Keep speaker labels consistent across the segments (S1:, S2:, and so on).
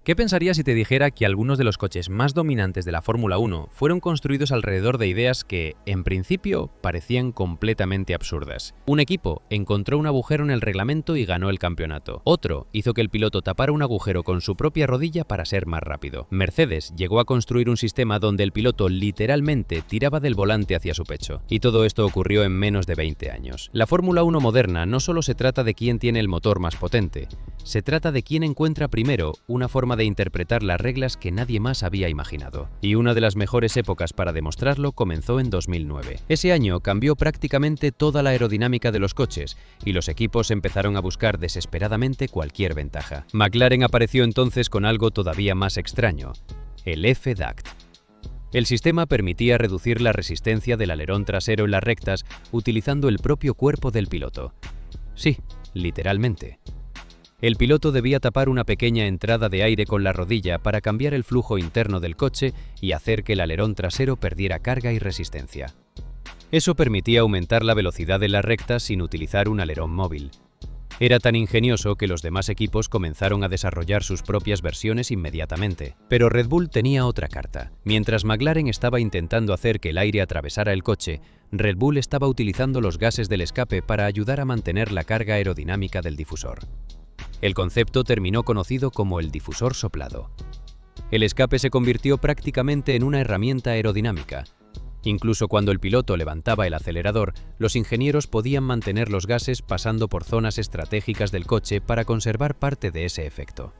S1: ¿Qué pensarías si te dijera que algunos de los coches más dominantes de la Fórmula 1 fueron construidos alrededor de ideas que, en principio, parecían completamente absurdas? Un equipo encontró un agujero en el reglamento y ganó el campeonato. Otro hizo que el piloto tapara un agujero con su propia rodilla para ser más rápido. Mercedes llegó a construir un sistema donde el piloto literalmente tiraba del volante hacia su pecho. Y todo esto ocurrió en menos de 20 años. La Fórmula 1 moderna no solo se trata de quién tiene el motor más potente, se trata de quién encuentra primero una forma de interpretar las reglas que nadie más había imaginado. Y una de las mejores épocas para demostrarlo comenzó en 2009. Ese año cambió prácticamente toda la aerodinámica de los coches y los equipos empezaron a buscar desesperadamente cualquier ventaja. McLaren apareció entonces con algo todavía más extraño: el F-Duct. El sistema permitía reducir la resistencia del alerón trasero en las rectas utilizando el propio cuerpo del piloto. Sí, literalmente. El piloto debía tapar una pequeña entrada de aire con la rodilla para cambiar el flujo interno del coche y hacer que el alerón trasero perdiera carga y resistencia. Eso permitía aumentar la velocidad en las rectas sin utilizar un alerón móvil. Era tan ingenioso que los demás equipos comenzaron a desarrollar sus propias versiones inmediatamente. Pero Red Bull tenía otra carta. Mientras McLaren estaba intentando hacer que el aire atravesara el coche, Red Bull estaba utilizando los gases del escape para ayudar a mantener la carga aerodinámica del difusor. El concepto terminó conocido como el difusor soplado. El escape se convirtió prácticamente en una herramienta aerodinámica. Incluso cuando el piloto levantaba el acelerador, los ingenieros podían mantener los gases pasando por zonas estratégicas del coche para conservar parte de ese efecto.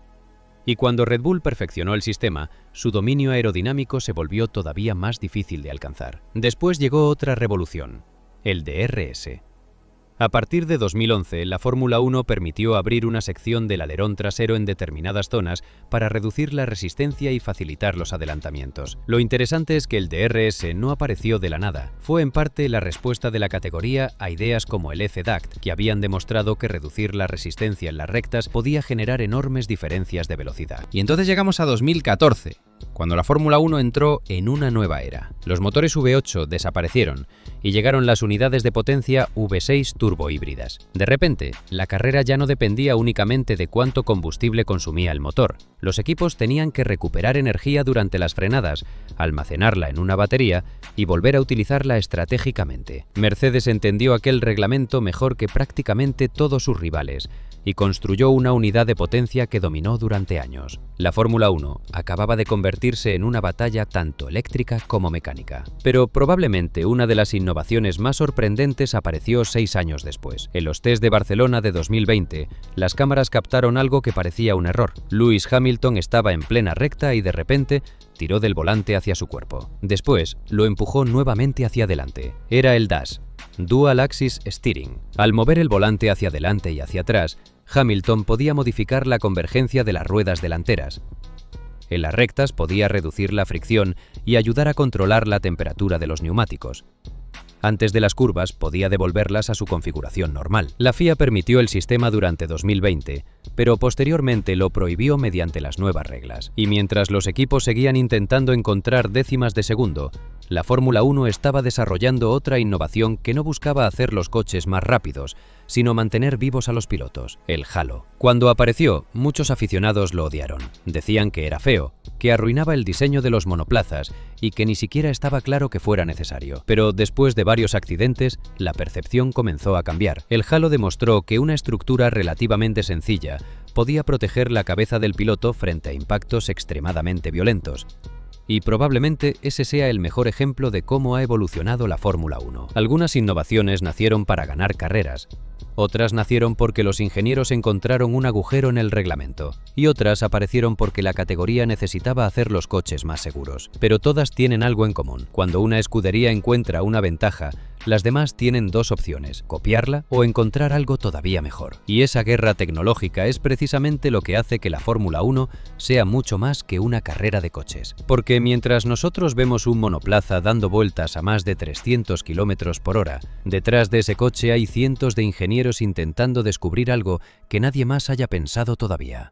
S1: Y cuando Red Bull perfeccionó el sistema, su dominio aerodinámico se volvió todavía más difícil de alcanzar. Después llegó otra revolución: el DRS. A partir de 2011, la Fórmula 1 permitió abrir una sección del alerón trasero en determinadas zonas para reducir la resistencia y facilitar los adelantamientos. Lo interesante es que el DRS no apareció de la nada. Fue en parte la respuesta de la categoría a ideas como el F-Duct, que habían demostrado que reducir la resistencia en las rectas podía generar enormes diferencias de velocidad.
S2: Y entonces llegamos a 2014, cuando la Fórmula 1 entró en una nueva era. Los motores V8 desaparecieron y llegaron las unidades de potencia V6 turbohíbridas. De repente, la carrera ya no dependía únicamente de cuánto combustible consumía el motor. Los equipos tenían que recuperar energía durante las frenadas, almacenarla en una batería y volver a utilizarla estratégicamente. Mercedes entendió aquel reglamento mejor que prácticamente todos sus rivales y construyó una unidad de potencia que dominó durante años. La Fórmula 1 acababa de convertirse en una batalla tanto eléctrica como mecánica. Pero probablemente una de las innovaciones más sorprendentes apareció 6 años después. En los test de Barcelona de 2020, las cámaras captaron algo que parecía un error. Lewis Hamilton estaba en plena recta y de repente tiró del volante hacia su cuerpo. Después, lo empujó nuevamente hacia adelante. Era el DAS, Dual Axis Steering. Al mover el volante hacia adelante y hacia atrás, Hamilton podía modificar la convergencia de las ruedas delanteras. En las rectas podía reducir la fricción y ayudar a controlar la temperatura de los neumáticos. Antes de las curvas podía devolverlas a su configuración normal. La FIA permitió el sistema durante 2020, pero posteriormente lo prohibió mediante las nuevas reglas. Y mientras los equipos seguían intentando encontrar décimas de segundo, la Fórmula 1 estaba desarrollando otra innovación que no buscaba hacer los coches más rápidos, sino mantener vivos a los pilotos: el halo. Cuando apareció, muchos aficionados lo odiaron. Decían que era feo, que arruinaba el diseño de los monoplazas y que ni siquiera estaba claro que fuera necesario. Pero después de varios accidentes, la percepción comenzó a cambiar. El halo demostró que una estructura relativamente sencilla podía proteger la cabeza del piloto frente a impactos extremadamente violentos. Y probablemente ese sea el mejor ejemplo de cómo ha evolucionado la Fórmula 1. Algunas innovaciones nacieron para ganar carreras, otras nacieron porque los ingenieros encontraron un agujero en el reglamento, y otras aparecieron porque la categoría necesitaba hacer los coches más seguros. Pero todas tienen algo en común: cuando una escudería encuentra una ventaja, las demás tienen dos opciones: copiarla o encontrar algo todavía mejor. Y esa guerra tecnológica es precisamente lo que hace que la Fórmula 1 sea mucho más que una carrera de coches. Porque mientras nosotros vemos un monoplaza dando vueltas a más de 300 km por hora, detrás de ese coche hay cientos de ingenieros intentando descubrir algo que nadie más haya pensado todavía.